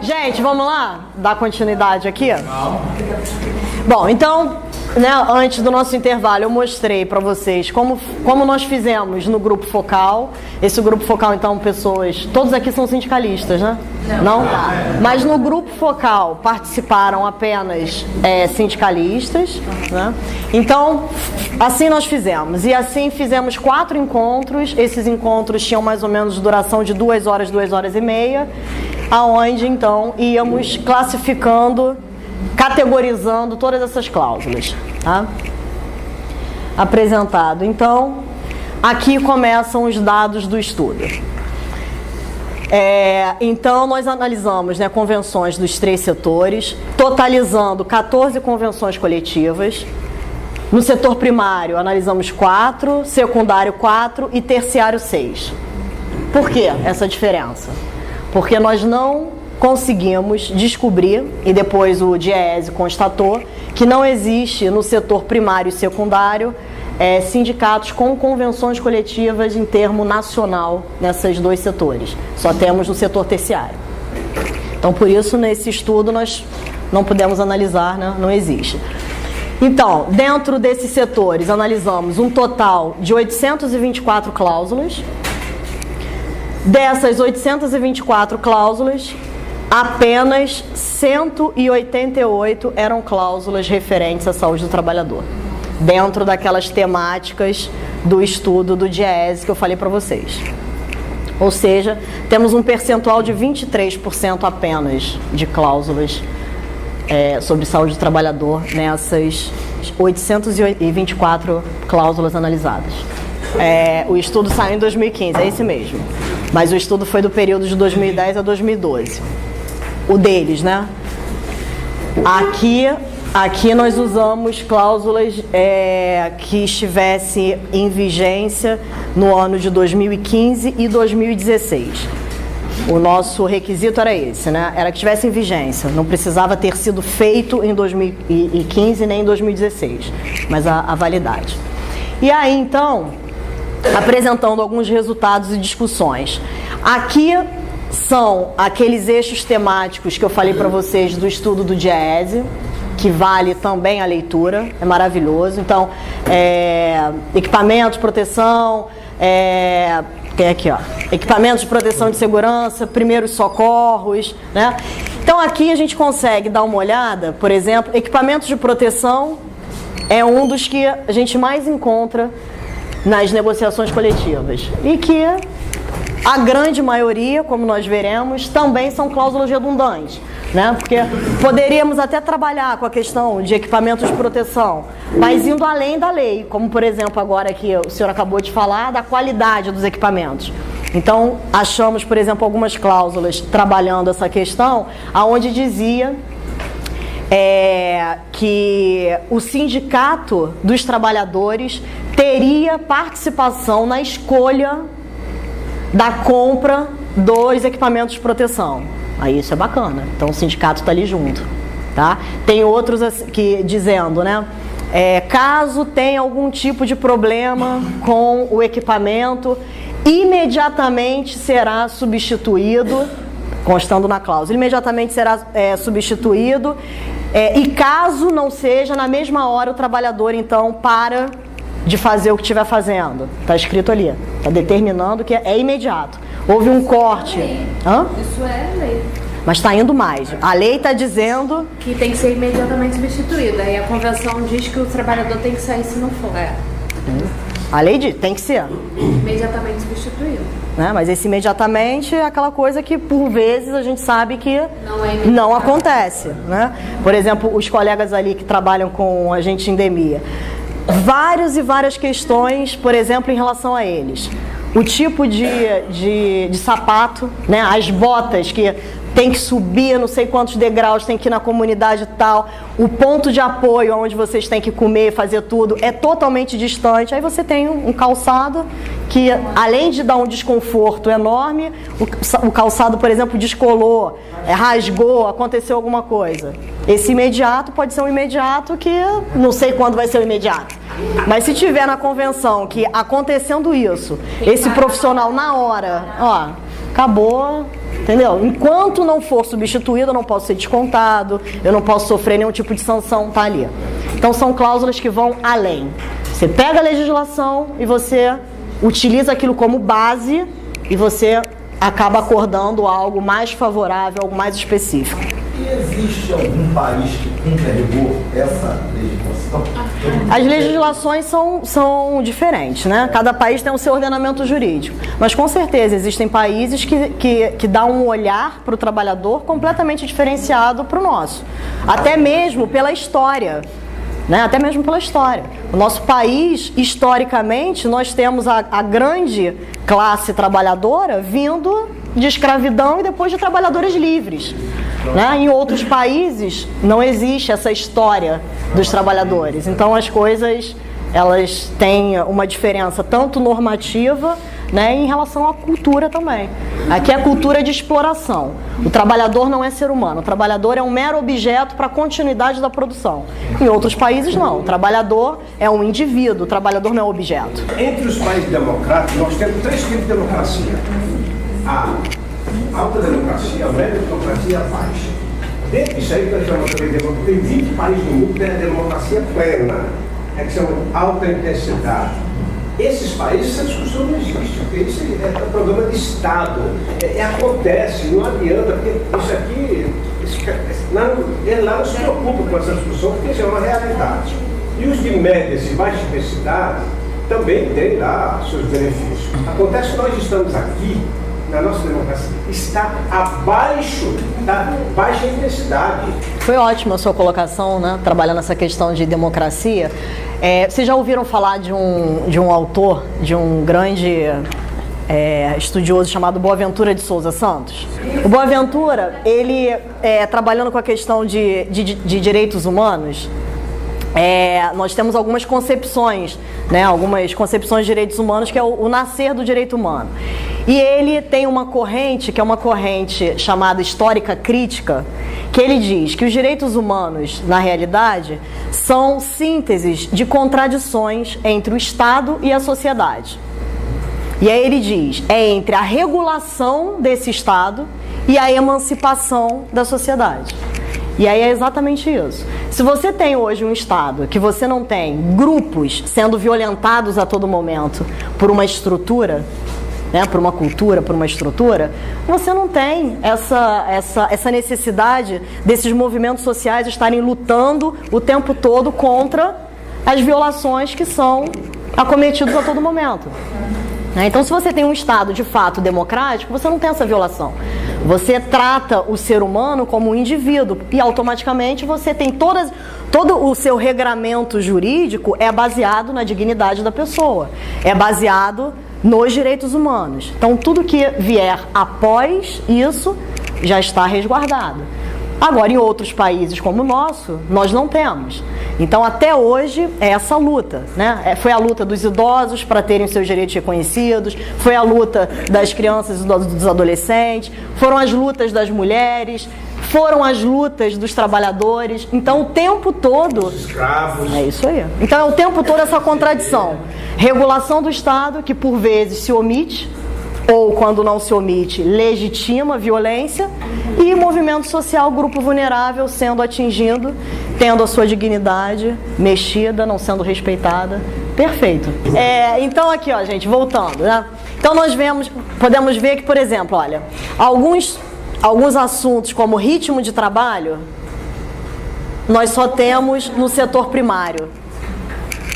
Gente, vamos lá? Dar continuidade aqui? Bom, então, né, antes do nosso intervalo, eu mostrei para vocês como nós fizemos no grupo focal. Esse grupo focal, então, pessoas... Todos aqui são sindicalistas, né? Não? Mas no grupo focal participaram apenas sindicalistas, né? Então, assim nós fizemos. E assim fizemos 4 encontros. Esses encontros tinham mais ou menos duração de 2 horas, 2 horas e meia, aonde, então, íamos classificando, categorizando todas essas cláusulas, tá? Apresentado. Então, aqui começam os dados do estudo. Então, nós analisamos, né, convenções dos 3 setores, totalizando 14 convenções coletivas. No setor primário, analisamos 4, secundário 4 e terciário 6. Por que essa diferença? Porque nós não conseguimos descobrir, e depois o DIEESE constatou, que não existe no setor primário e secundário sindicatos com convenções coletivas em termo nacional nesses 2 setores. Só temos no setor terciário. Então, por isso, nesse estudo, nós não pudemos analisar, né? Não existe. Então, dentro desses setores, analisamos um total de 824 cláusulas. Dessas 824 cláusulas, apenas 188 eram cláusulas referentes à saúde do trabalhador, dentro daquelas temáticas do estudo do DIEESE que eu falei para vocês. Ou seja, temos um percentual de 23% apenas de cláusulas sobre saúde do trabalhador nessas 824 cláusulas analisadas. O estudo saiu em 2015, é esse mesmo. Mas o estudo foi do período de 2010 a 2012. O deles, né? Aqui nós usamos cláusulas que estivessem em vigência no ano de 2015 e 2016. O nosso requisito era esse, né? Era que estivesse em vigência. Não precisava ter sido feito em 2015 nem em 2016, mas a validade. E aí, então, apresentando alguns resultados e discussões. Aqui são aqueles eixos temáticos que eu falei para vocês do estudo do DIEESE, que vale também a leitura, é maravilhoso. Então, equipamentos, proteção, tem aqui, ó, equipamentos de proteção de segurança, primeiros socorros, né? Então, aqui a gente consegue dar uma olhada, por exemplo, equipamentos de proteção é um dos que a gente mais encontra nas negociações coletivas e que a grande maioria, como nós veremos, também são cláusulas redundantes, né? Porque poderíamos até trabalhar com a questão de equipamentos de proteção, mas indo além da lei, como por exemplo agora que o senhor acabou de falar da qualidade dos equipamentos. Então achamos, por exemplo, algumas cláusulas trabalhando essa questão, aonde dizia que o sindicato dos trabalhadores teria participação na escolha da compra dos equipamentos de proteção. Aí isso é bacana. Então o sindicato está ali junto, tá? Tem outros que dizendo, né? Caso tenha algum tipo de problema com o equipamento, imediatamente será substituído, constando na cláusula, imediatamente será substituído, e caso não seja, na mesma hora o trabalhador então para de fazer o que estiver fazendo. Está escrito ali, está determinando que é imediato. Houve um corte. Hã? Isso é lei. Mas está indo mais. A lei está dizendo que tem que ser imediatamente substituída. E a convenção diz que o trabalhador tem que sair se não for. A lei diz, tem que ser. Imediatamente substituído. Né? Mas esse imediatamente é aquela coisa que, por vezes, a gente sabe que não acontece. Né? Por exemplo, os colegas ali que trabalham com agente de endemia. Várias questões, por exemplo, em relação a eles. O tipo de sapato, né? As botas que tem que subir não sei quantos degraus, tem que ir na comunidade tal, o ponto de apoio onde vocês têm que comer, fazer tudo, é totalmente distante. Aí você tem um calçado que, além de dar um desconforto enorme, o calçado, por exemplo, descolou, rasgou, aconteceu alguma coisa. Esse imediato pode ser um imediato que não sei quando vai ser o imediato. Mas se tiver na convenção que acontecendo isso, esse profissional na hora, ó, acabou, Entendeu? Enquanto não for substituído, eu não posso ser descontado, eu não posso sofrer nenhum tipo de sanção, tá ali. Então são cláusulas que vão além. Você pega a legislação e você utiliza aquilo como base e você acaba acordando algo mais favorável, algo mais específico. E existe algum país que cumpra a rigor essa legislação? As legislações são diferentes, né? Cada país tem o seu ordenamento jurídico. Mas com certeza existem países que dão um olhar para o trabalhador completamente diferenciado para o nosso. Até mesmo pela história. Né? Até mesmo pela história. O nosso país, historicamente, nós temos a grande classe trabalhadora vindo de escravidão e depois de trabalhadores livres. Né? Em outros países não existe essa história dos trabalhadores. Então as coisas elas têm uma diferença tanto normativa, né, em relação à cultura também. Aqui é a cultura de exploração. O trabalhador não é ser humano, o trabalhador é um mero objeto para a continuidade da produção. Em outros países não, o trabalhador é um indivíduo, o trabalhador não é um objeto. Entre os países democráticos, nós temos 3 tipos de democracia. A alta democracia, a média democracia e a baixa. Dentro disso aí, que nós chamamos também de democracia, tem 20 países no mundo que têm a democracia plena, que são alta intensidade. Esses países, essa discussão não existe, porque isso é um problema de Estado. Acontece, não adianta, porque isso aqui, ele lá não se preocupa com essa discussão, porque isso é uma realidade. E os de médias e baixa intensidade também têm lá seus benefícios. Acontece que nós estamos aqui, na nossa democracia, está abaixo da baixa intensidade. Foi ótima a sua colocação, né? Trabalhando essa questão de democracia. Vocês já ouviram falar de um autor, de um grande estudioso chamado Boaventura de Souza Santos? O Boaventura, ele, trabalhando com a questão de direitos humanos, nós temos algumas concepções, né, algumas concepções de direitos humanos, que é o nascer do direito humano. E ele tem uma corrente, que é uma corrente chamada histórica crítica, que ele diz que os direitos humanos, na realidade, são sínteses de contradições entre o Estado e a sociedade. E aí ele diz, é entre a regulação desse Estado e a emancipação da sociedade. E aí é exatamente isso. Se você tem hoje um Estado que você não tem grupos sendo violentados a todo momento por uma estrutura, né, por uma cultura, por uma estrutura, você não tem essa necessidade desses movimentos sociais estarem lutando o tempo todo contra as violações que são acometidas a todo momento. Então, se você tem um Estado de fato democrático, você não tem essa violação. Você trata o ser humano como um indivíduo e automaticamente você tem todo o seu regramento jurídico é baseado na dignidade da pessoa, é baseado nos direitos humanos. Então, tudo que vier após isso já está resguardado. Agora, em outros países como o nosso, nós não temos. Então, até hoje, é essa luta, né? Foi a luta dos idosos para terem seus direitos reconhecidos, foi a luta das crianças e dos adolescentes, foram as lutas das mulheres, foram as lutas dos trabalhadores. Então, o tempo todo... Os escravos. É isso aí. Então, é o tempo todo essa contradição. Regulação do Estado, que por vezes se omite, ou quando não se omite, legitima a violência, e movimento social, grupo vulnerável sendo atingido, tendo a sua dignidade mexida, não sendo respeitada. Perfeito. Então aqui, ó, gente, voltando, né? Então nós podemos ver que, por exemplo, olha, alguns assuntos como ritmo de trabalho, nós só temos no setor primário.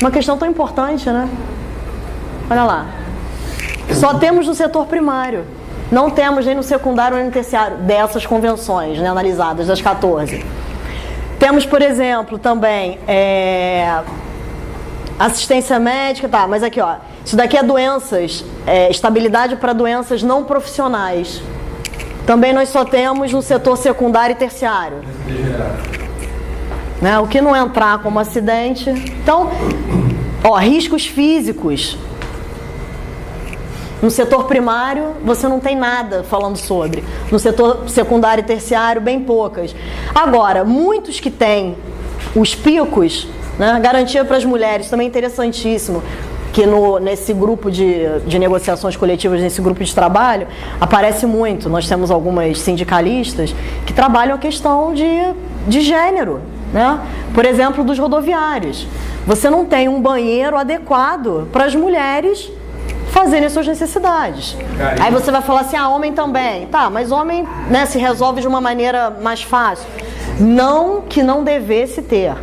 Uma questão tão importante, né? Olha lá. Só temos no setor primário. Não temos nem no secundário nem no terciário dessas convenções, né, analisadas, das 14. Temos, por exemplo, também assistência médica, tá, mas aqui, ó, isso daqui é doenças, estabilidade para doenças não profissionais. Também nós só temos no setor secundário e terciário. Né, o que não entrar como acidente. Então, ó, riscos físicos. No setor primário, você não tem nada falando sobre. No setor secundário e terciário, bem poucas. Agora, muitos que têm os picos, né, garantia para as mulheres, também interessantíssimo, que nesse grupo de negociações coletivas, nesse grupo de trabalho, aparece muito. Nós temos algumas sindicalistas que trabalham a questão de gênero, né? Por exemplo, dos rodoviários. Você não tem um banheiro adequado para as mulheres fazerem suas necessidades. Aí você vai falar assim, homem também. Tá, mas homem, né, se resolve de uma maneira mais fácil. Não que não devesse ter.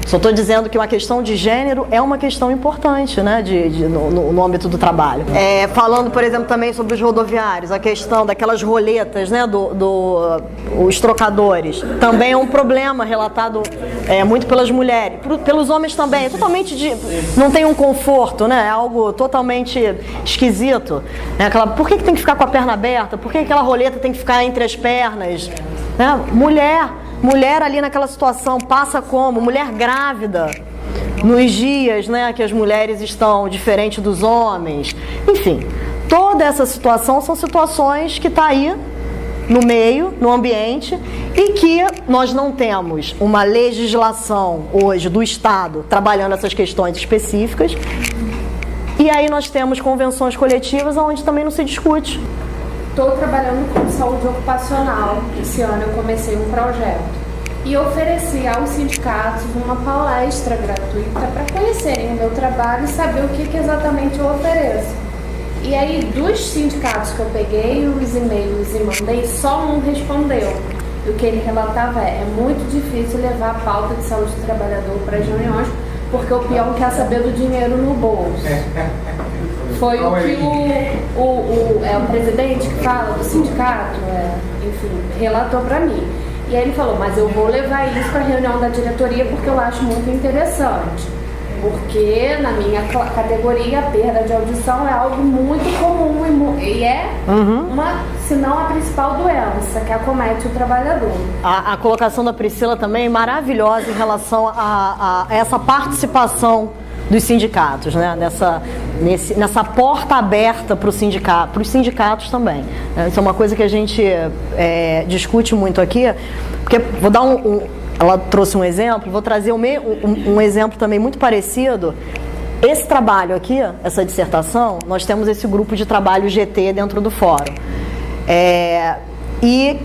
Só estou dizendo que uma questão de gênero é uma questão importante, né, no âmbito do trabalho. Falando, por exemplo, também sobre os rodoviários, a questão daquelas roletas, né, os trocadores, também é um problema relatado muito pelas mulheres, pelos homens também. Não tem um conforto, né, é algo totalmente esquisito. Né, por que tem que ficar com a perna aberta? Por que aquela roleta tem que ficar entre as pernas? Né? Mulher ali naquela situação passa como? Mulher grávida, nos dias, né, que as mulheres estão diferentes dos homens. Enfim, toda essa situação são situações que estão aí no meio, no ambiente, e que nós não temos uma legislação hoje do Estado trabalhando essas questões específicas. E aí nós temos convenções coletivas onde também não se discute. Estou trabalhando com saúde ocupacional. Esse ano eu comecei um projeto e ofereci aos sindicatos uma palestra gratuita para conhecerem o meu trabalho e saber o que exatamente eu ofereço. E aí, dos sindicatos que eu peguei os e-mails e mandei, só um respondeu. E o que ele relatava é muito difícil levar a pauta de saúde do trabalhador para as reuniões, porque o peão quer saber do dinheiro no bolso. Foi o que o presidente que fala do sindicato, enfim, relatou para mim. E aí ele falou, mas eu vou levar isso para a reunião da diretoria porque eu acho muito interessante. Porque na minha categoria a perda de audição é algo muito comum e é uma, se não a principal doença que acomete o trabalhador. A colocação da Priscila também é maravilhosa em relação a essa participação dos sindicatos, né? Nessa porta aberta para os sindicatos também. Isso é uma coisa que a gente discute muito aqui, porque vou dar ela trouxe um exemplo, vou trazer um exemplo também muito parecido. Esse trabalho aqui, essa dissertação, nós temos esse grupo de trabalho GT dentro do fórum. E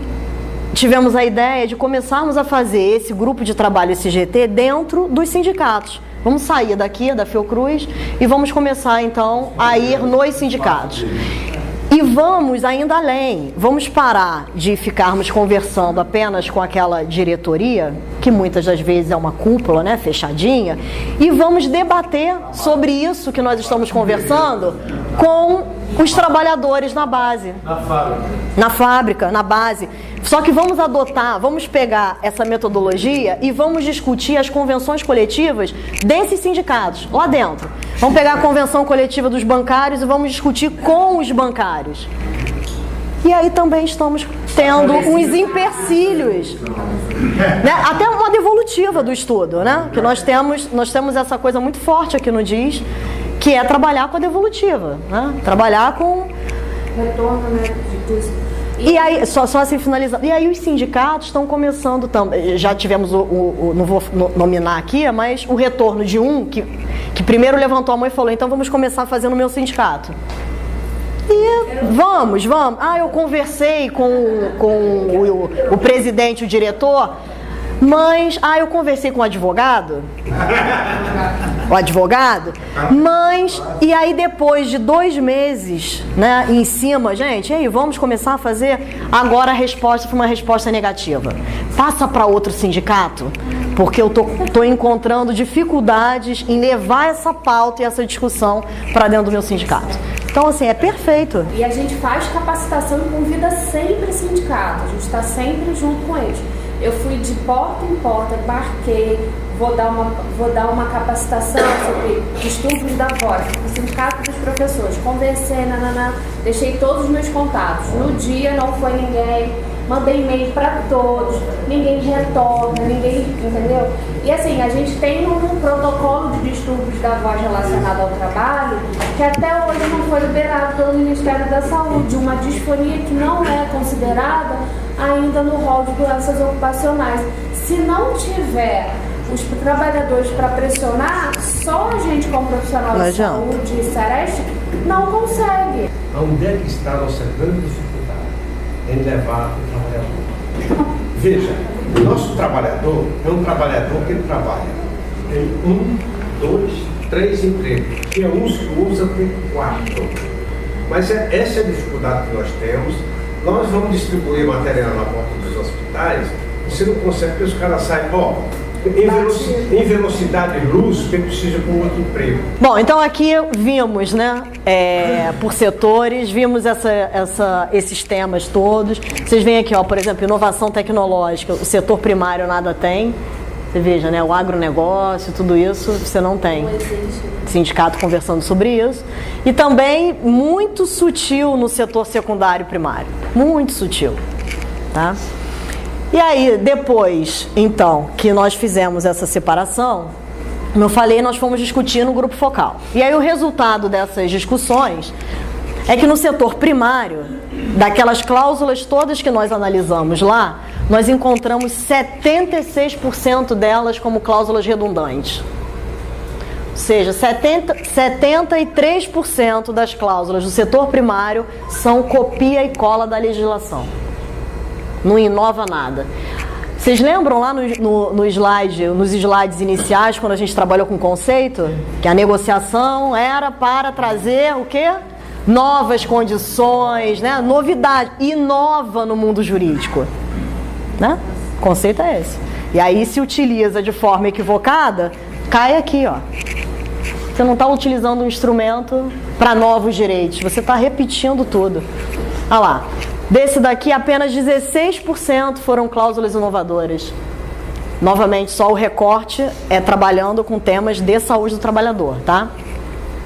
tivemos a ideia de começarmos a fazer esse grupo de trabalho, esse GT, dentro dos sindicatos. Vamos sair daqui, da Fiocruz, e vamos começar, então, a ir nos sindicatos. E vamos ainda além, vamos parar de ficarmos conversando apenas com aquela diretoria, que muitas das vezes é uma cúpula, né, fechadinha, e vamos debater sobre isso que nós estamos conversando com os trabalhadores na base. Na fábrica, na base. Só que vamos pegar essa metodologia e vamos discutir as convenções coletivas desses sindicatos, lá dentro. Vamos pegar a convenção coletiva dos bancários e vamos discutir com os bancários. E aí também estamos tendo uns empecilhos, né? Até uma devolutiva do estudo, né? Que nós temos essa coisa muito forte aqui no DIS, que é trabalhar com a devolutiva, né? Trabalhar com retorno, né, E aí, só assim finalizando, e aí os sindicatos estão começando também, já tivemos não vou nominar aqui, mas o retorno de que primeiro levantou a mão e falou, então vamos começar a fazer no meu sindicato. E vamos. Eu conversei com o presidente, o diretor, mas, eu conversei com o advogado, mas, e aí depois de 2 meses, né, em cima, gente, e aí, vamos começar a fazer, agora a resposta foi uma resposta negativa. Passa para outro sindicato, porque eu tô encontrando dificuldades em levar essa pauta e essa discussão para dentro do meu sindicato. Então, assim, é perfeito. E a gente faz capacitação e convida sempre sindicato, a gente está sempre junto com eles. Eu fui de porta em porta, embarquei, vou dar uma capacitação sobre distúrbios da voz, no sindicato dos professores, conversei, deixei todos os meus contatos. No dia não foi ninguém, mandei e-mail para todos, ninguém retorna, entendeu? E assim, a gente tem um protocolo de distúrbios da voz relacionado ao trabalho, que até hoje não foi liberado pelo Ministério da Saúde, uma disfonia que não é considerada ainda no rol de doenças ocupacionais. Se não tiver os trabalhadores para pressionar, só a gente como profissional de saúde e Sereste não consegue. Onde é que está a nossa grande dificuldade? Em levar o trabalhador. Veja, o nosso trabalhador é um trabalhador que trabalha em 1, 2, 3 empregos. Tinha uns que usa tem 4. Mas essa é a dificuldade que nós temos. Nós vamos distribuir material na porta dos hospitais, você não consegue, porque os caras saem, em velocidade de luz, você precisa de um outro emprego. Bom, então aqui vimos, né, por setores, vimos esses temas todos. Vocês veem aqui, ó, por exemplo, inovação tecnológica, o setor primário nada tem. Você veja, né, o agronegócio, tudo isso, você não tem. Sindicato conversando sobre isso. E também muito sutil no setor secundário e primário. Muito sutil, tá? E aí, depois, então, que nós fizemos essa separação, como eu falei, nós fomos discutir no grupo focal. E aí o resultado dessas discussões é que no setor primário, daquelas cláusulas todas que nós analisamos lá, nós encontramos 76% delas como cláusulas redundantes. Ou seja, 73% das cláusulas do setor primário são copia e cola da legislação. Não inova nada. Vocês lembram lá no slide, nos slides iniciais, quando a gente trabalhou com conceito, que a negociação era para trazer o quê? Novas condições, né? Novidade. Inova no mundo jurídico. Né? O conceito é esse. E aí se utiliza de forma equivocada, cai aqui, ó. Você não está utilizando um instrumento para novos direitos, você está repetindo tudo. Olha lá, desse daqui apenas 16% foram cláusulas inovadoras. Novamente, só o recorte é trabalhando com temas de saúde do trabalhador, tá?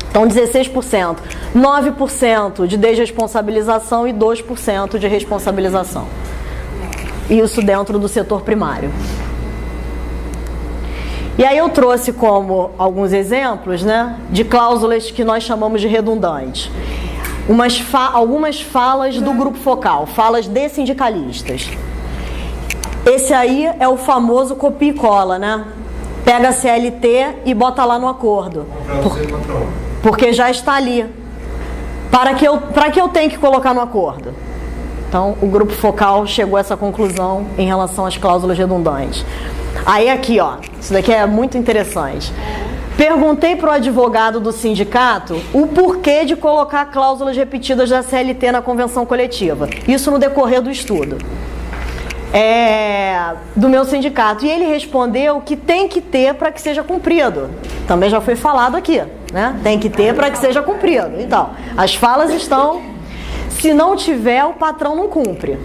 Então 16%, 9% de desresponsabilização e 2% de responsabilização. Isso dentro do setor primário. E aí eu trouxe como alguns exemplos, né, de cláusulas que nós chamamos de redundantes. Algumas falas do grupo focal, falas de sindicalistas. Esse aí é o famoso copia e cola, né? Pega a CLT e bota lá no acordo. Porque já está ali. Para que eu tenho que colocar no acordo? Então, o grupo focal chegou a essa conclusão em relação às cláusulas redundantes. Aí aqui, ó, isso daqui é muito interessante. Perguntei para o advogado do sindicato o porquê de colocar cláusulas repetidas da CLT na convenção coletiva. Isso no decorrer do estudo do meu sindicato. E ele respondeu que tem que ter para que seja cumprido. Também já foi falado aqui, né? Tem que ter para que seja cumprido. Então, as falas estão... Se não tiver, o patrão não cumpre.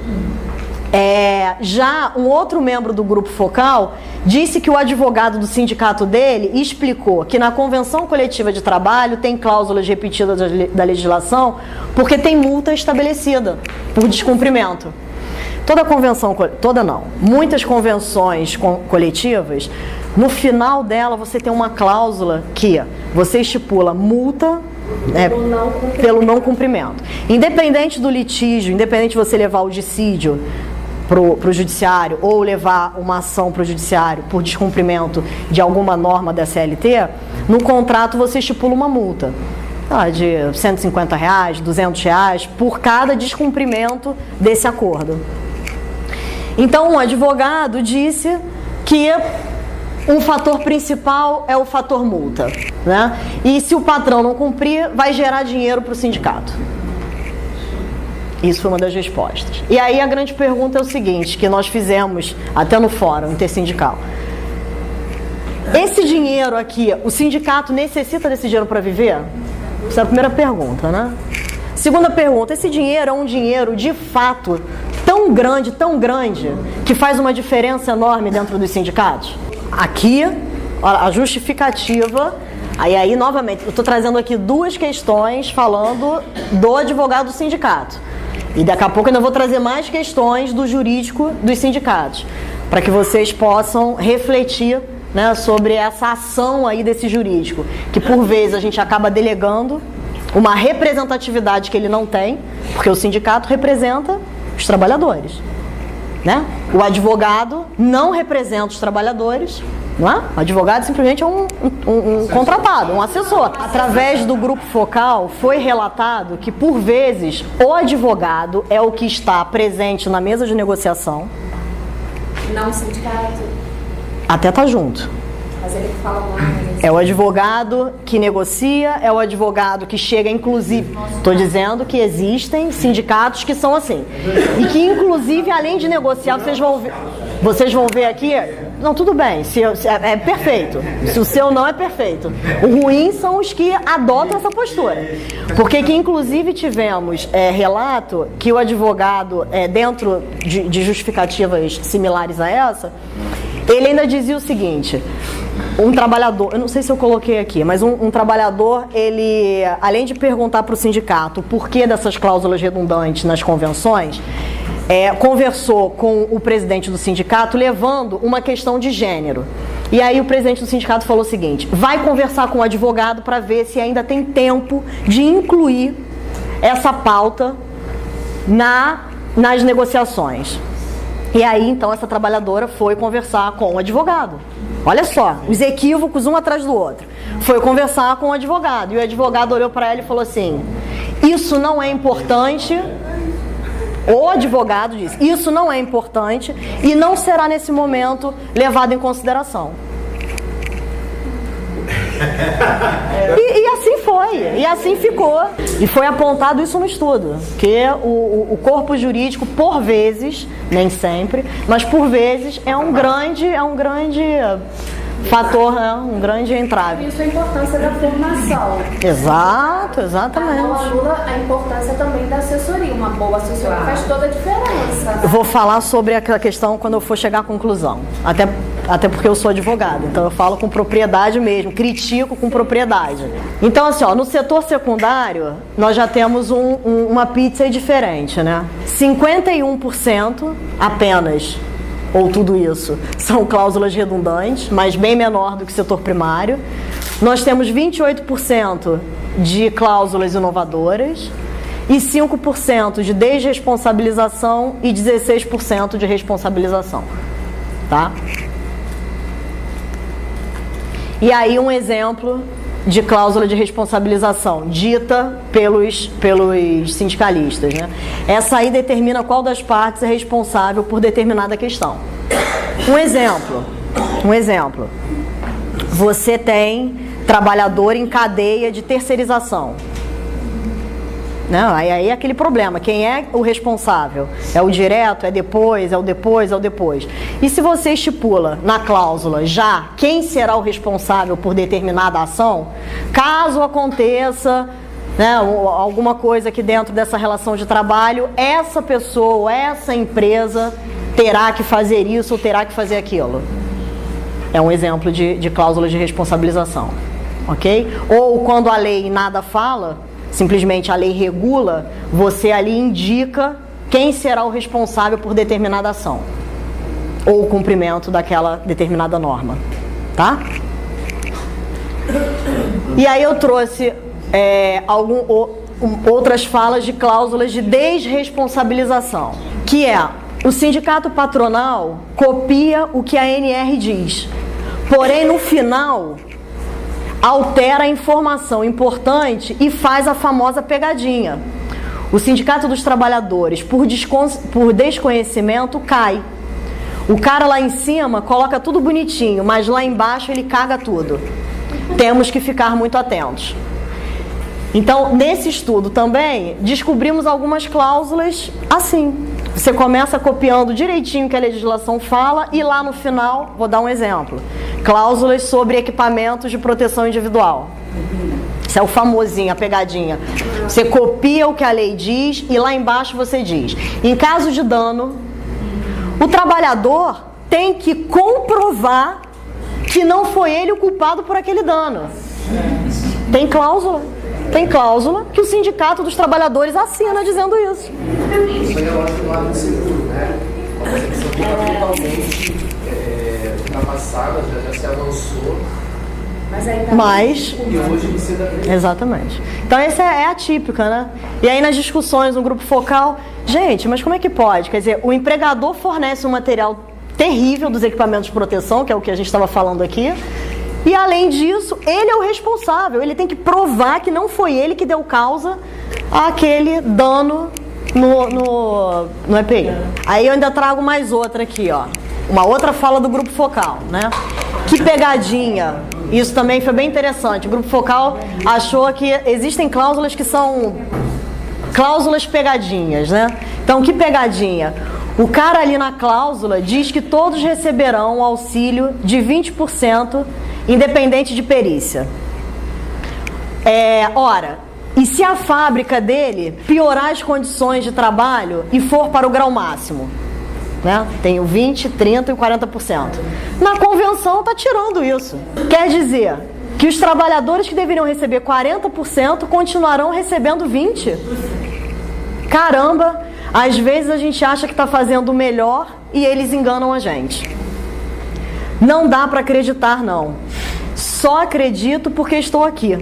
Já um outro membro do grupo focal disse que o advogado do sindicato dele explicou que na convenção coletiva de trabalho tem cláusulas repetidas da legislação porque tem multa estabelecida por descumprimento. Muitas convenções coletivas, no final dela você tem uma cláusula que você estipula multa pelo não cumprimento. Independente do litígio, independente de você levar o dissídio para o judiciário ou levar uma ação para o judiciário por descumprimento de alguma norma da CLT, no contrato você estipula uma multa de R$150, R$200 por cada descumprimento desse acordo. Então, um advogado disse que um fator principal é o fator multa, né? E se o patrão não cumprir, vai gerar dinheiro para o sindicato. Isso foi uma das respostas. E aí a grande pergunta é o seguinte, que nós fizemos até no fórum intersindical. Esse dinheiro aqui, o sindicato necessita desse dinheiro para viver? Essa é a primeira pergunta, né? Segunda pergunta, esse dinheiro é um dinheiro de fato tão grande, que faz uma diferença enorme dentro dos sindicatos? Aqui, a justificativa, aí novamente, eu estou trazendo aqui duas questões falando do advogado do sindicato. E daqui a pouco eu ainda vou trazer mais questões do jurídico dos sindicatos, para que vocês possam refletir, né, sobre essa ação aí desse jurídico, que por vezes a gente acaba delegando uma representatividade que ele não tem, porque o sindicato representa os trabalhadores, né? O advogado não representa os trabalhadores, Não é? O advogado simplesmente é um contratado, um assessor. Através do grupo focal foi relatado que, por vezes, o advogado é o que está presente na mesa de negociação. Não o sindicato. Até tá junto. Mas ele fala mais. É o advogado que negocia, é o advogado que chega, inclusive... Estou dizendo que existem sindicatos que são assim. E que, inclusive, além de negociar, vocês vão ver aqui... Não, tudo bem, é perfeito. Se o seu não é perfeito. O ruim são os que adotam essa postura. Porque que, inclusive, tivemos relato que o advogado, dentro de justificativas similares a essa, ele ainda dizia o seguinte... Um trabalhador, eu não sei se eu coloquei aqui, mas um trabalhador, ele, além de perguntar para o sindicato o porquê dessas cláusulas redundantes nas convenções, conversou com o presidente do sindicato levando uma questão de gênero. E aí o presidente do sindicato falou o seguinte: vai conversar com o advogado para ver se ainda tem tempo de incluir essa pauta nas negociações. E aí, então, essa trabalhadora foi conversar com o advogado. Olha só, os equívocos um atrás do outro. Foi conversar com o advogado. E o advogado olhou para ela e falou assim: isso não é importante. O advogado disse: isso não é importante e não será nesse momento levado em consideração. E assim foi, e assim ficou. E foi apontado isso no estudo, que o corpo jurídico, por vezes, nem sempre, mas por vezes é um grande fator, né? Um grande entrave. Isso é a importância da formação. Exato, exatamente. Não anula a importância também da assessoria. Uma boa assessoria faz toda a diferença. Eu vou falar sobre aquela questão quando eu for chegar à conclusão. Até porque eu sou advogada, então eu falo com propriedade mesmo, critico com propriedade. Então, assim, no setor secundário, nós já temos uma pizza diferente, né? 51% apenas, ou tudo isso, são cláusulas redundantes, mas bem menor do que o setor primário. Nós temos 28% de cláusulas inovadoras e 5% de desresponsabilização e 16% de responsabilização, tá? E aí um exemplo de cláusula de responsabilização dita pelos sindicalistas, né? Essa aí determina qual das partes é responsável por determinada questão. Um exemplo. Você tem trabalhador em cadeia de terceirização. Não, aí é aquele problema. Quem é o responsável? É o direto? É depois? É o depois? É o depois? E se você estipula na cláusula já quem será o responsável por determinada ação, caso aconteça, né, alguma coisa aqui dentro dessa relação de trabalho, essa pessoa, essa empresa terá que fazer isso ou terá que fazer aquilo. É um exemplo de cláusula de responsabilização. Ok? Ou quando a lei nada fala, simplesmente a lei regula, você ali indica quem será o responsável por determinada ação ou o cumprimento daquela determinada norma, tá? E aí eu trouxe outras falas de cláusulas de desresponsabilização, que é: o sindicato patronal copia o que a ANR diz, porém no final altera a informação importante e faz a famosa pegadinha. O Sindicato dos Trabalhadores, por desconhecimento, cai. O cara lá em cima coloca tudo bonitinho, mas lá embaixo ele caga tudo. Temos que ficar muito atentos. Então, nesse estudo também, descobrimos algumas cláusulas assim. Você começa copiando direitinho o que a legislação fala e lá no final, vou dar um exemplo, cláusulas sobre equipamentos de proteção individual. Isso é o famosinho, a pegadinha. Você copia o que a lei diz e lá embaixo você diz: em caso de dano, o trabalhador tem que comprovar que não foi ele o culpado por aquele dano. Tem cláusula? Tem cláusula que o Sindicato dos Trabalhadores assina dizendo isso. Isso é lógico lá no seguro, né? Você fica totalmente ultrapassada, já se avançou. Mas E hoje você dá. exatamente. Então essa é a típica, né? E aí nas discussões no grupo focal, gente, mas como é que pode? Quer dizer, o empregador fornece um material terrível dos equipamentos de proteção, que é o que a gente estava falando aqui. E além disso, ele é o responsável, ele tem que provar que não foi ele que deu causa àquele dano no EPI. Aí eu ainda trago mais outra aqui, ó. Uma outra fala do grupo focal, né? Que pegadinha. Isso também foi bem interessante. O grupo focal achou que existem cláusulas que são cláusulas pegadinhas, né? Então, que pegadinha? O cara ali na cláusula diz que todos receberão um auxílio de 20%, independente de perícia. Ora, e se a fábrica dele piorar as condições de trabalho e for para o grau máximo? Né? Tem o 20%, 30% e 40%. Na convenção está tirando isso. Quer dizer que os trabalhadores que deveriam receber 40% continuarão recebendo 20%. Caramba, às vezes a gente acha que está fazendo o melhor e eles enganam a gente. Não dá para acreditar, não. Só acredito porque estou aqui.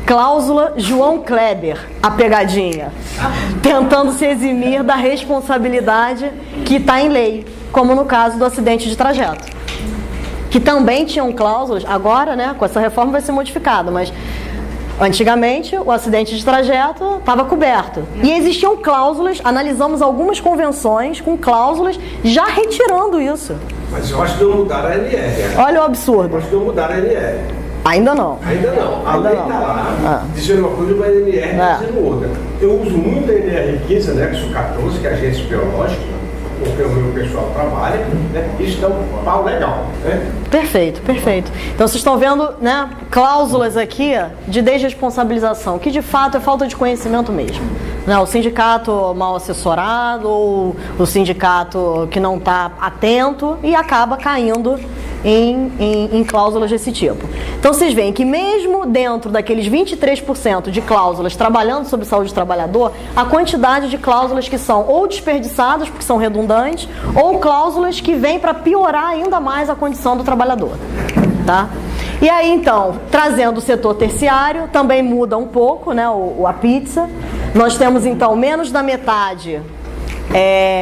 Cláusula João Kleber, a pegadinha, tentando se eximir da responsabilidade que está em lei, como no caso do acidente de trajeto, que também tinham cláusulas. Agora, né, com essa reforma vai ser modificado, mas antigamente o acidente de trajeto estava coberto. E existiam cláusulas, analisamos algumas convenções com cláusulas já retirando isso. Mas eu acho que não mudaram a NR. Olha o absurdo. Eu acho que não mudaram a NR. Ainda não. Ainda não. A lei está lá, dizendo uma coisa, mas a NR está dizendo outra. Eu uso muito a NR15, anexo 14, que é a agência biológica, porque o meu pessoal trabalha, né? Isso dá um pau legal, né? Perfeito, perfeito. Então vocês estão vendo, né, cláusulas aqui de desresponsabilização, que de fato é falta de conhecimento mesmo. Né? O sindicato mal assessorado, ou o sindicato que não está atento e acaba caindo em cláusulas desse tipo. Então vocês veem que mesmo dentro daqueles 23% de cláusulas trabalhando sobre saúde do trabalhador, a quantidade de cláusulas que são ou desperdiçadas porque são redundantes, ou cláusulas que vêm para piorar ainda mais a condição do trabalhador. Tá? E aí então, trazendo o setor terciário, também muda um pouco, né, a pizza. Nós temos então menos da metade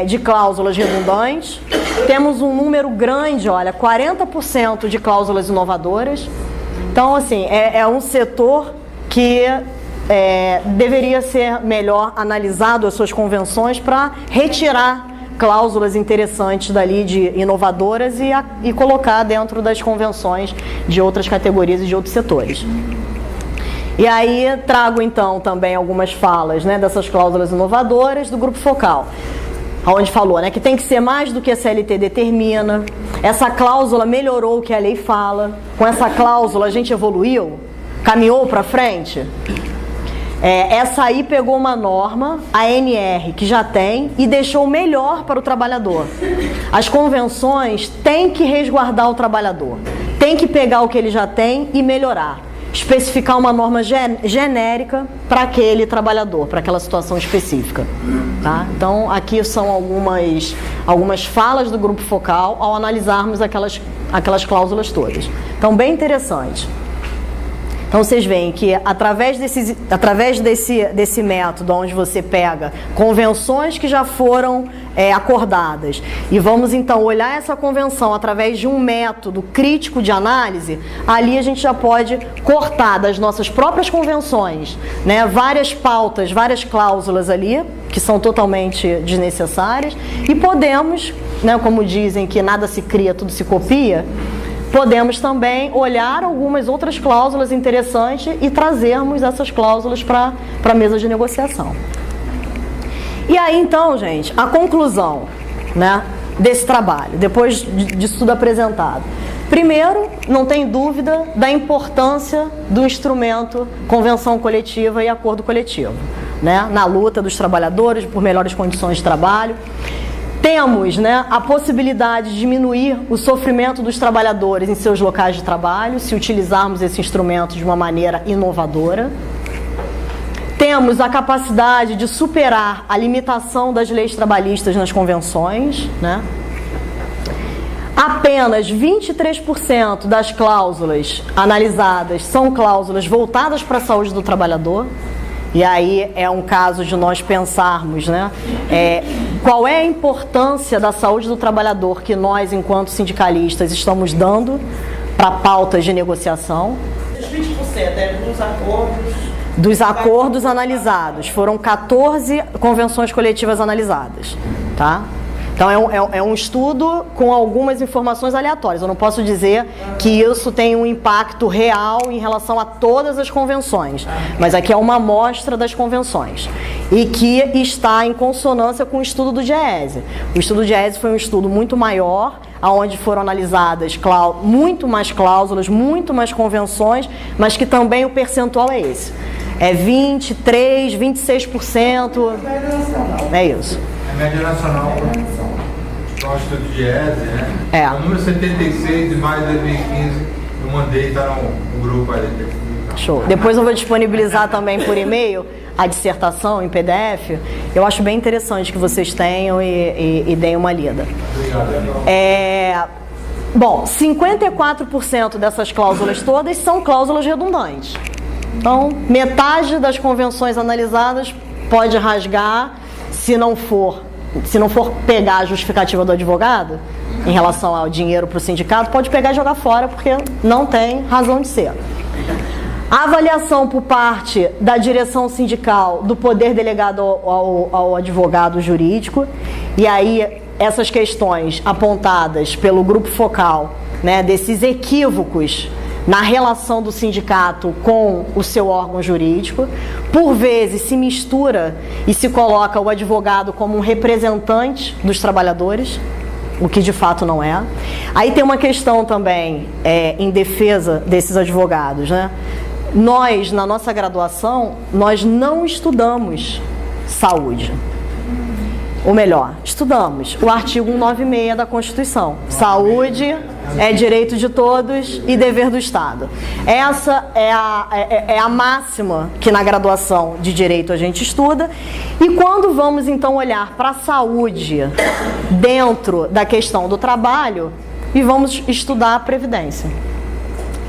de cláusulas redundantes. Temos um número grande, olha, 40% de cláusulas inovadoras. Então, assim, é um setor que deveria ser melhor analisado as suas convenções para retirar cláusulas interessantes dali de inovadoras e colocar dentro das convenções de outras categorias e de outros setores. E aí trago então também algumas falas, né, dessas cláusulas inovadoras do grupo focal, onde falou, né, que tem que ser mais do que a CLT determina. Essa cláusula melhorou o que a lei fala. Com essa cláusula a gente evoluiu, caminhou para frente. Essa aí pegou uma norma, a NR, que já tem, e deixou melhor para o trabalhador. As convenções têm que resguardar o trabalhador, tem que pegar o que ele já tem e melhorar. Especificar uma norma genérica para aquele trabalhador, para aquela situação específica. Tá? Então, aqui são algumas falas do grupo focal ao analisarmos aquelas cláusulas todas. Então, bem interessante. Então, vocês veem que através desse método, onde você pega convenções que já foram acordadas, e vamos então olhar essa convenção através de um método crítico de análise, ali a gente já pode cortar das nossas próprias convenções, né, várias pautas, várias cláusulas ali, que são totalmente desnecessárias, e podemos, né, como dizem que nada se cria, tudo se copia, podemos também olhar algumas outras cláusulas interessantes e trazermos essas cláusulas para a mesa de negociação. E aí, então, gente, a conclusão, né, desse trabalho, depois disso tudo apresentado. Primeiro, não tem dúvida da importância do instrumento convenção coletiva e acordo coletivo, né, na luta dos trabalhadores por melhores condições de trabalho. Temos, né, a possibilidade de diminuir o sofrimento dos trabalhadores em seus locais de trabalho, se utilizarmos esse instrumento de uma maneira inovadora. Temos a capacidade de superar a limitação das leis trabalhistas nas convenções, né? Apenas 23% das cláusulas analisadas são cláusulas voltadas para a saúde do trabalhador. E aí é um caso de nós pensarmos, né, qual é a importância da saúde do trabalhador que nós, enquanto sindicalistas, estamos dando para pautas de negociação. Os 20% dos acordos. Dos acordos analisados. Foram 14 convenções coletivas analisadas, tá? Então é um estudo com algumas informações aleatórias. Eu não posso dizer que isso tem um impacto real em relação a todas as convenções, mas aqui é uma amostra das convenções e que está em consonância com o estudo do DIEESE. O estudo do DIEESE foi um estudo muito maior, onde foram analisadas muito mais cláusulas, muito mais convenções, mas que também o percentual é esse. É 23%, 26%. É isso. A média nacional para o estudo de DIEESE, né? É. O número 76 de maio de 2015, eu mandei, está no grupo aí. Show. Depois eu vou disponibilizar também por e-mail a dissertação em PDF. Eu acho bem interessante que vocês tenham e deem uma lida. Obrigado. Bom, 54% dessas cláusulas todas são cláusulas redundantes. Então, metade das convenções analisadas pode rasgar se não for pegar a justificativa do advogado em relação ao dinheiro para o sindicato, pode pegar e jogar fora, porque não tem razão de ser. A avaliação por parte da direção sindical do poder delegado ao advogado jurídico, e aí essas questões apontadas pelo grupo focal, né, desses equívocos na relação do sindicato com o seu órgão jurídico, por vezes se mistura e se coloca o advogado como um representante dos trabalhadores, o que de fato não é. Aí tem uma questão também em defesa desses advogados, né? Nós, na nossa graduação, nós não estudamos saúde. Ou melhor, estudamos o artigo 196 da Constituição. Saúde é direito de todos e dever do Estado. Essa é a máxima que na graduação de Direito a gente estuda. E quando vamos então olhar para a saúde dentro da questão do trabalho, e vamos estudar a Previdência.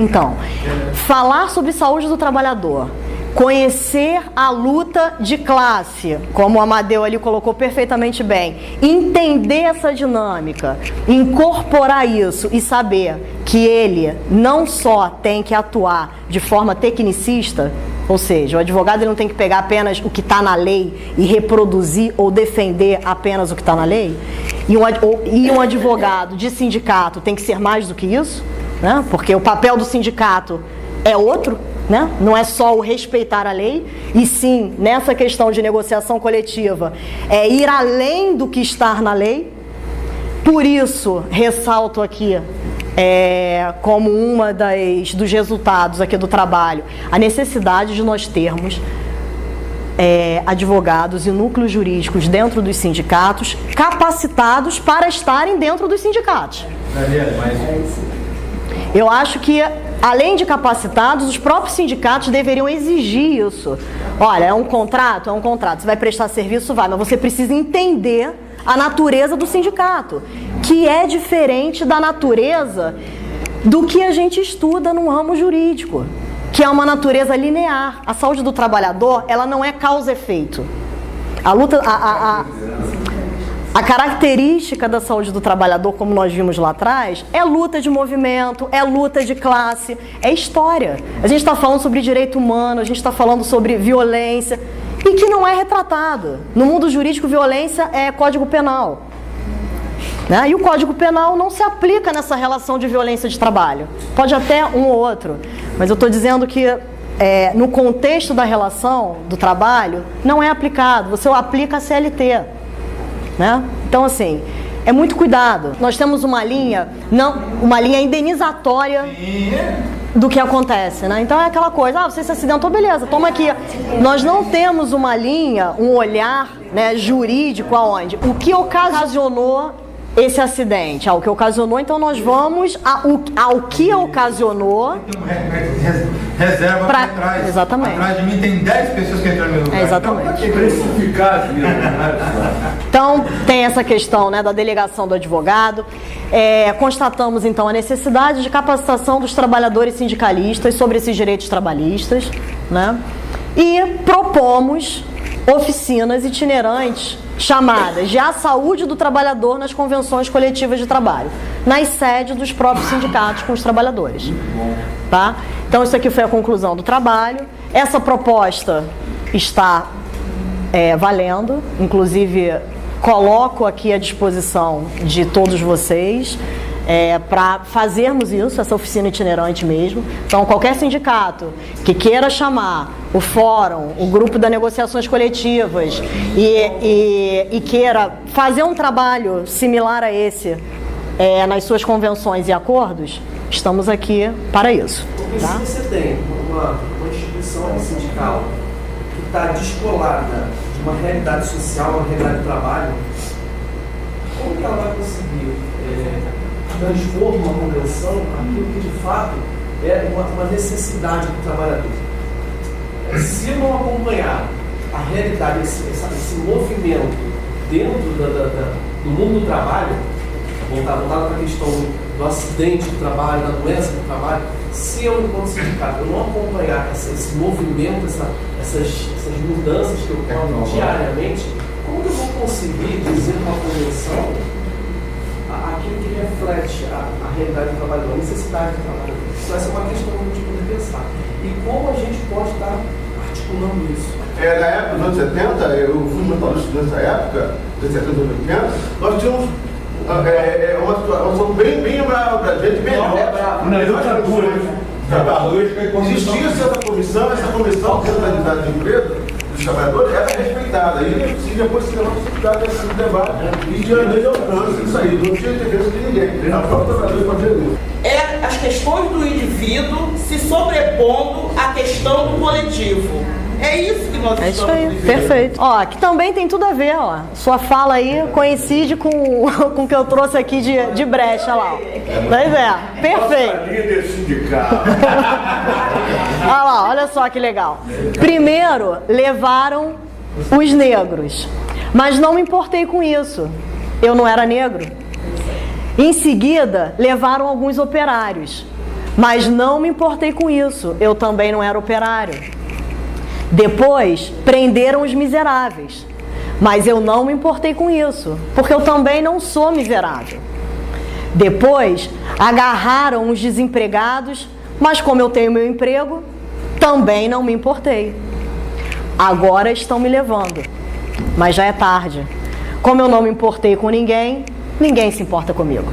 Então, falar sobre saúde do trabalhador, conhecer a luta de classe, como o Amadeu ali colocou perfeitamente bem, entender essa dinâmica, incorporar isso e saber que ele não só tem que atuar de forma tecnicista, ou seja, o advogado ele não tem que pegar apenas o que está na lei e reproduzir ou defender apenas o que está na lei, e um advogado de sindicato tem que ser mais do que isso, né? Porque o papel do sindicato é outro, né? Não é só o respeitar a lei, e sim, nessa questão de negociação coletiva, é ir além do que está na lei. Por isso, ressalto aqui, como uma dos resultados aqui do trabalho, a necessidade de nós termos advogados e núcleos jurídicos dentro dos sindicatos capacitados para estarem dentro dos sindicatos. Eu acho que, além de capacitados, os próprios sindicatos deveriam exigir isso. Olha, é um contrato? É um contrato. Você vai prestar serviço? Vai. Mas você precisa entender a natureza do sindicato, que é diferente da natureza do que a gente estuda no ramo jurídico, que é uma natureza linear. A saúde do trabalhador, ela não é causa e efeito. A característica da saúde do trabalhador, como nós vimos lá atrás, é luta de movimento, é luta de classe, é história. A gente está falando sobre direito humano, a gente está falando sobre violência, e que não é retratado. No mundo jurídico, violência é Código Penal, né? E o Código Penal não se aplica nessa relação de violência de trabalho. Pode até um ou outro, mas eu estou dizendo que no contexto da relação do trabalho, não é aplicado. Você aplica a CLT. Né? Então, assim, é muito cuidado. Nós temos uma linha indenizatória do que acontece, né? Então é aquela coisa, você se acidentou, beleza, toma aqui. Nós não temos uma linha, um olhar, né, jurídico aonde? O que ocasionou esse acidente? O que ocasionou, então nós vamos ao que ocasionou. Reserva pra... atrás. Exatamente. Atrás de mim tem 10 pessoas que entraram no meu lugar. Exatamente. Então, Então, tem essa questão, né, da delegação do advogado. Constatamos, então, a necessidade de capacitação dos trabalhadores sindicalistas sobre esses direitos trabalhistas, né? E propomos oficinas itinerantes chamadas de A Saúde do Trabalhador nas Convenções Coletivas de Trabalho, nas sedes dos próprios sindicatos com os trabalhadores. Tá? Então, isso aqui foi a conclusão do trabalho. Essa proposta está valendo, inclusive coloco aqui à disposição de todos vocês para fazermos isso, essa oficina itinerante mesmo. Então, qualquer sindicato que queira chamar o fórum, o grupo das negociações coletivas e queira fazer um trabalho similar a esse nas suas convenções e acordos, estamos aqui para isso. Porque tá? se você tem uma instituição sindical que está descolada de uma realidade social, uma realidade de trabalho, como que ela vai conseguir transpor uma convenção aquilo que de fato é uma necessidade do trabalhador? Se não acompanhar a realidade, esse movimento dentro do mundo do trabalho, voltado para a questão do acidente do trabalho, da doença do trabalho, se eu, enquanto sindicato, eu não acompanhar esse movimento, essas mudanças que ocorrem diariamente, como que eu vou conseguir dizer numa convenção aquilo que reflete a realidade do trabalhador, a necessidade do trabalhador? Então, essa é uma questão que a gente pode pensar. E como a gente pode estar articulando isso? Na época dos anos 70, eu fui metalúrgico nessa época, de 70 anos 80, nós tínhamos uma situação bem pra gente, bem existia essa comissão dentro da unidade de empresa dos trabalhadores, era respeitada. E depois se levou a possibilidade desse debate e de lei de alcance, isso aí, não tinha interesse de ninguém. A própria trabalhadora fazia isso. As questões do indivíduo se sobrepondo à questão do coletivo. É isso que nós estamos vivendo. Isso aí, perfeito. Ó, que também tem tudo a ver, ó. Sua fala aí coincide com o que eu trouxe aqui de brecha lá, ó. Pois perfeito. Líder sindical. Olha lá, olha só que legal. Primeiro, levaram os negros, mas não me importei com isso. Eu não era negro. Em seguida, levaram alguns operários, mas não me importei com isso. Eu também não era operário. Depois, prenderam os miseráveis, mas eu não me importei com isso, porque eu também não sou miserável. Depois, agarraram os desempregados, mas como eu tenho meu emprego, também não me importei. Agora estão me levando, mas já é tarde. Como eu não me importei com ninguém, ninguém se importa comigo.